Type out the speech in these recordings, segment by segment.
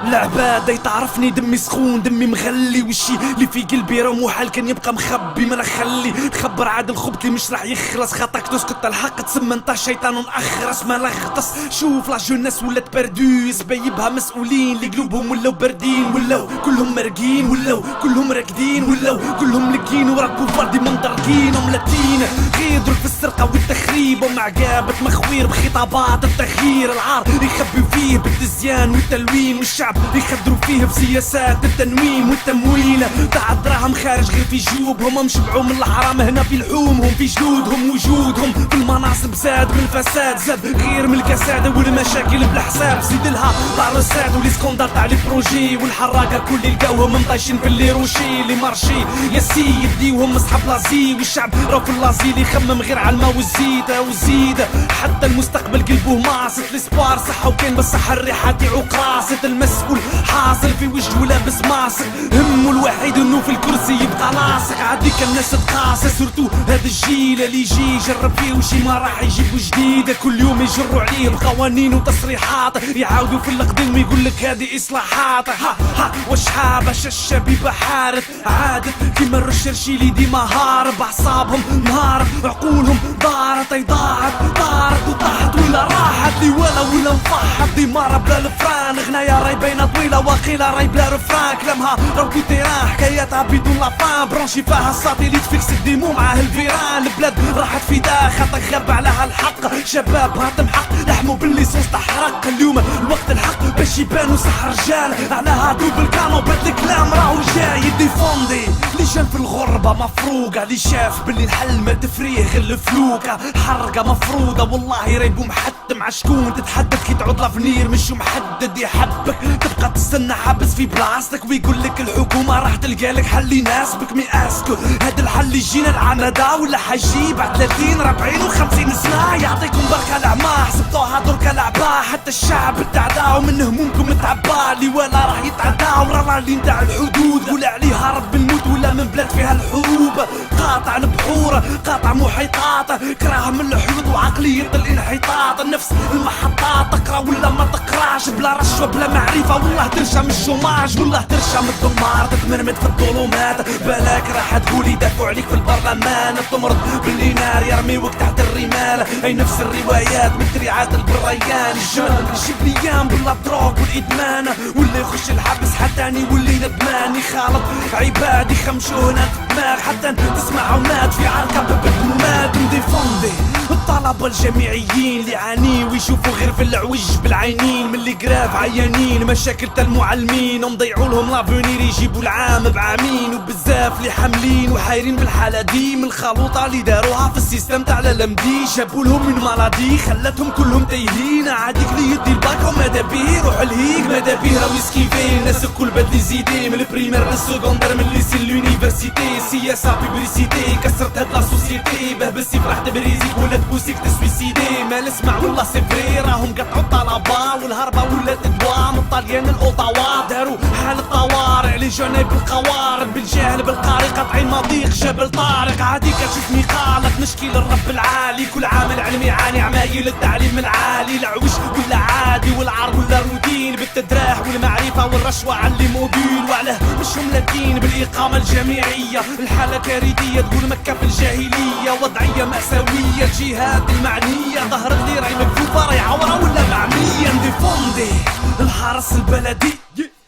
العبادة يتعرفني دمي سخون دمي مغلي، والشي اللي في قلبي راه محال كان يبقى مخبي. ما نخلي نخبر عاد الخبط اللي مش راح يخلص، خاطرك تسكت الحق تسمى انت شيطان اخرس. ما لغطس شوف لا جوناس ولات بردو، سبايبها مسؤولين اللي قلوبهم ولاو باردين، ولاو كلهم مرقين، ولاو كلهم راكدين، ولاو كلهم لقين وراكو فردي منطرقين وملاتين. غيدروا في السرقة والتخريب ومع عقابة مخوير بخطابات التغيير. العار يخبيو فيه بالتزيان والتلوين، والشعب يخدروا فيه بسياسات التنويم والتمويل. تاع الدراهم خارج غير في جيوبهم، مشبعوا من الحرام هنا في لحومهم، في جلودهم وجودهم في المناصب زاد من الفساد، زاد غير من الكساد والمشاكل بلا حساب. زيد لها طارسات ولي سكوندار تاع لي بروجي، والحراقة كل اللي لقاوهم مطايشين في اللي روشي لي مارشي يا سيد ديوهم اصحاب لازي. والشعب راه في اللازي يخمم غير على الماء والزيت وزيد. حتى المستقبل قلبه ماسط الاسبوار صحة وكان بالصحة الريحة تاعو قراصة. المسؤول حاصل في وجهه ولابس ماسك، همه الوحيد انه في الكرسي يبقى لاصق. عاديك الناس تقاسى سورتو هذا الجيل اللي يجي يجرب فيه وشي ما راح يجيبو جديدة. كل يوم يجروا عليه بقوانين وتصريحات، يعاودوا في القديم ويقولك هذه اصلاحات. ها وشحابة الشبيبة حارت عادت كيما الرشرشيلي ديما هارب. اعصابهم نهارت عقولهم ضارت ضاعت طارت وطاحت ولا راحت لي ولا انفحت. ديما بلا الفران غنايا راي بينا طويلة وقيلة راي بلا رفران. كلامها راهو تيران حكاياتها بدون لافان، برونشي فيها الساتيليت فيكس ديمو معاه الفيران. البلاد راحت في داخل خاطر غاب عليها الحق، شبابها تمحق لحموا بالليسونس تحرق. اليوم الوقت الحق باش يبانوا صح رجال، على هادو بالكانو بات الكلام راهو جاي ديفوندي. اللي جان في الغربة مفروقة، اللي شاف باللي الحل ما تفريغ الفلوكة. حرقة مفروضة والله ريبو محتم عشكون تتحدد كي تعود لافنير مش محدد يحبك. تبقى تستنى حابس في بلاصتك ويقول لك الحكومة راح تلقى لك حل يناسبك. مياسكو هذا الحل يجينا العنادة ولا حيجي بعد 30 40 و50 سنة. يعطيكم بركة الأعمى حسبتوها دركة لعبة، حتى الشعب تعداو من همومكم تعبالي ولا راح يتعداو. راه اللي نتاع الحدود قول عليها رب الموت ولا من بلاد فيها الحروب. قاطع البحور قاطع محيطات، كراه من الحدود وعقلية الانحطاط. نفس المحطات تقرا ولا ما تقراش، بلا رشوة بلا معرفة والله ترجع من الشوماج، والله ترجع من الدمار تتمرمد في الظلمات. بالك راح تقول يدافعوا عليك في البرلمان، تمرض باللي نار يرميوك تحت الرمال. اي نفس الروايات من تريعات البريان. الجن الشبليان بلا دروغ والادمان، واللي يخش الحبس حتى يولي ندمان. يخالط عباد يخمشوا هنا دماغ حتى تسمعوا مات في عركة بالمات. مديفوندي الطلبة الجامعيين اللي يعانيو ويشوفوا غير في العوج بالعينين، من اللي قراف عيانين مشاكل تاع المعلمين ومضيعوا لهم لافونير يجيبوا العام بعامين. وبزاف اللي حاملين وحايرين بالحالة دي من الخلوطة اللي داروها في السيستم تاع الالمدي. جابوا لهم من مالادي خلتهم كلهم تايهين. عاديك اللي يدي الباك وماذا بيه يروح الهيك، ماذا بيه راهو يسكيفي. الناس الكل بدل زيدي من البريمير للسكوندر من الليسي لونيفرسيتي. سياسة بيبريسيتي كسرت هاد لا سوسيتي، بهبسي فرح تبريزيك ولا تبوسيك تسويسيدي. ما نسمع والله سفري راهم قطعوا الطلبة والهربة ولا تدوا من طاليان الاوطاوا. داروا حال الطوارئ لجوني بالقوارب بالجهل بالقاري قاطعين مضيق جبل طارق. عاديك تشوفني قالك نشكي للرب العالي، كل عامل علمي يعاني عمايل التعليم العالي. العوش ولا عادي والعار ولا روتين، بالتدراح والمعرفة والرشوة علي موديل. وعلاه مش هم لاكين بالإقامة الجامعية، الحالة كارثية تقول مكة في الجاهلية. وضعية مأساوية الجهات المعنية، ظهرت لي راي مكفوفة راي عورة ولا معمية. ديفوندي الحرس البلدي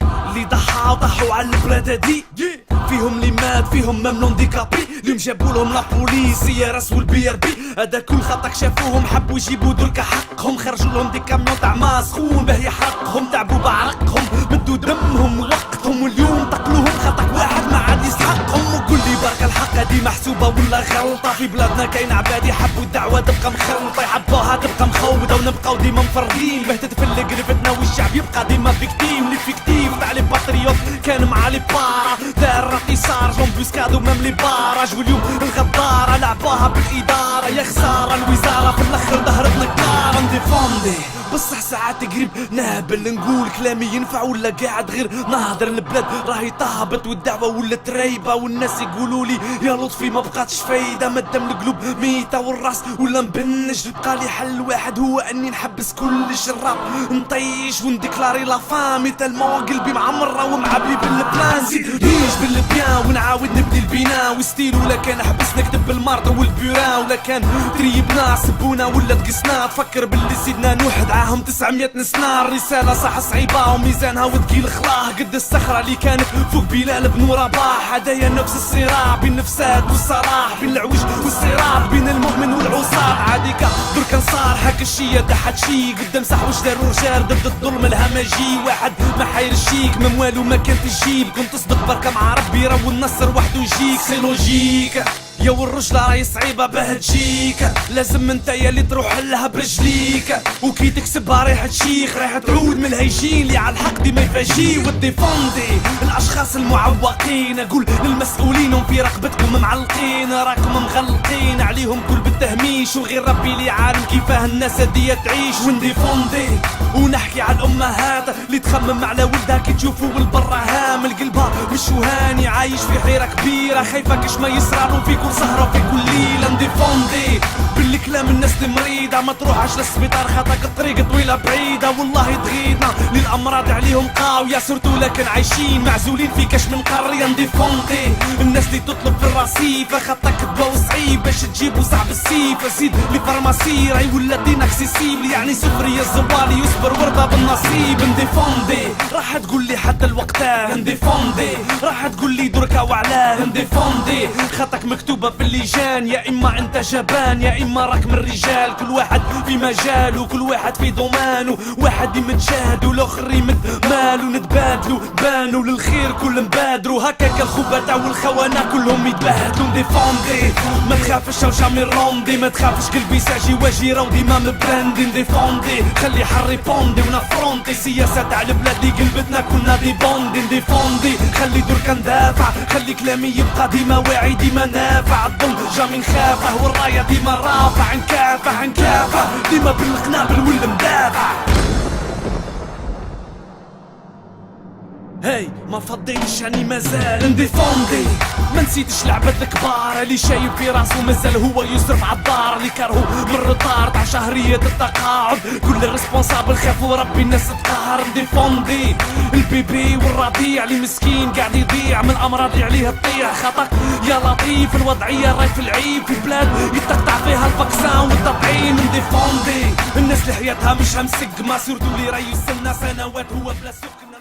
اللي ضحوا على البلاد هادي، فيهم اللي مات فيهم ممنون ديكابي. اليوم جابوا لهم لا بوليس يا راس والبي ار بي. هذا كل خطاك شافوهم حبوا يجيبوا درك حقهم، خرجوا لهم دي كاميون تاع ما سخون باه يحرقهم. تعبوا بعرقهم مدوا دمهم ووقتهم، واليوم تقلوهم خطاك واحد ما عاد يسحقهم. وكل بركة الحق هادي محسوبة ولا غلطة، في بلادنا كاين عباد يحبوا الدعوة تبقى مخلطة، يحبوها تبقى مخوضة ونبقاو ديما مفرغين باه تتفلق رفتنا والشعب يبقى ديما فيكتيم. لي فيكتيف تاع لي باتريوت كان مع لي بارا، دار اتصار جون بوسكاد ومام لي باراج. واليوم الغدارة لعبوها بالإدارة، يا خسارة الوزارة في الأخر ظهرت نكارة. نديفوندي بصح ساعات قريب نهبل نقول كلامي ينفع ولا قاعد غير نهضر. البلاد راهي طهبت والدعوة ولات رايبة والناس يقولوا لي يا لطفي ما بقاتش فايدة مادام القلوب ميتة والراس ولا مبنج. بقالي حل واحد هو اني نحبس كلش الراب نطيش ونديكلاري لا فامي تالمون قلبي معمرة ومعبي بالبلان. زيد نيش بالبيان ونعاود نبني البناء وستيل ولا كان حبس نكتب بالمارطة والبيران ولا كان تريبنا سبونا ولا تقسنا. تفكر باللي سيدنا نوح دعاهم 900 نسنا. الرسالة صح صعيبة وميزانها وثقيل خلاه قد الصخرة اللي كانت فوق بلال بن رباح. هدايا نفس الصراع بين النفسات والصلاح بين العوج والصراع بين المؤمن والعصاة. عاديكا دركا صار هاك الشيء تحت شي قدام صح وش داروا رجال ضد الظلم الهمجي. واحد ما حاير الشيك من والو ما كان تجيب كنت تصدق بركة مع ربي راهو النصر وحده يجيك. سي لوجيك يا والرجلة راهي صعيبة باه تجيك لازم انت يا اللي تروح لها برجليك وكي تكسبها رايحة تشيخ رايحة تعود من الهيجين اللي على الحق ديما يفاجي. والديفوندي الاشخاص المعوقين اقول للمسؤولين هم في رقبتكم معلقين راكم مغلقين عليهم كل بالتهميش وغير ربي اللي عالم كيفاه الناس هدية تعيش. ونديفوندي ونحكي على الامهات اللي تخمم على ولدها كي تشوفوا بالبرا هامل قلبها مش وهاني عايش في حيرة كبيرة خايفة كش ما يصرالو في كل سهرة في كل ليلة. نديفوندي بالكلام الناس المريضة ما تروحش للسبيطار خاطرك الطريق طويلة بعيدة والله تغيدنا للأمراض عليهم قاوية سورتو لكن عايشين معزولين في كاش من قرية. نديفوندي الناس اللي تطلب في الرصيف خاطرك دواء صعيب باش تجيبو صعب السيف زيد لي فارماسي راهي ولا دين اكسيسيبل يعني سفرية الزوالي يصبر ورده بالنصيب. نديفوندي راح تقول لي حتى الوقتاه نديفوندي راح تقول لي دركا وعلاه نديفوندي خطك مكتوبة في اللجان يا اما انت جبان يا اما راك من الرجال كل واحد في مجاله كل واحد في دومانه واحد يمتجاهد والاخر يمد ماله نتبادلوا بانوا للخير كل مبادروا هكاك الخبثاء والخونة كلهم يتبهدلوا. نديفوندي ما تخافش او جامي روندي ما تخافش قلبي ساجي واجي راودي ما مبراندي. نديفوندي خلي حري بوندي ونفرونتي سياسة تاع البلاد اللي قلبتنا كنا دي بوندي. نديفوندي خلي دركا ندافع خلي كلامي يبقى ديما واعي ديما نافع الظلم جامي نخافه والراية ديما رافع نكافح ديما بالقنابل والمدافع. هاي ما فضيتش يعني مازال نديفوندي ما نسيتش لعبة الكبار اللي شايب في راسه مازال هو يصرف عالدار اللي كرهو من الرطار تاع شهرية التقاعد كل الريسبونسابل خافوا ربي الناس تقهر. نديفوندي البيبي والرضيع اللي مسكين قاعد يضيع من الامراض اللي عليه تطيع خطك يا لطيف الوضعية راي في العيب في بلاد يتقطع فيها الفاكسان والتطعيم. نديفوندي الناس اللي حياتها مش همسق ما سيرتو اللي راي يستنى سنوات هو بلا سكنة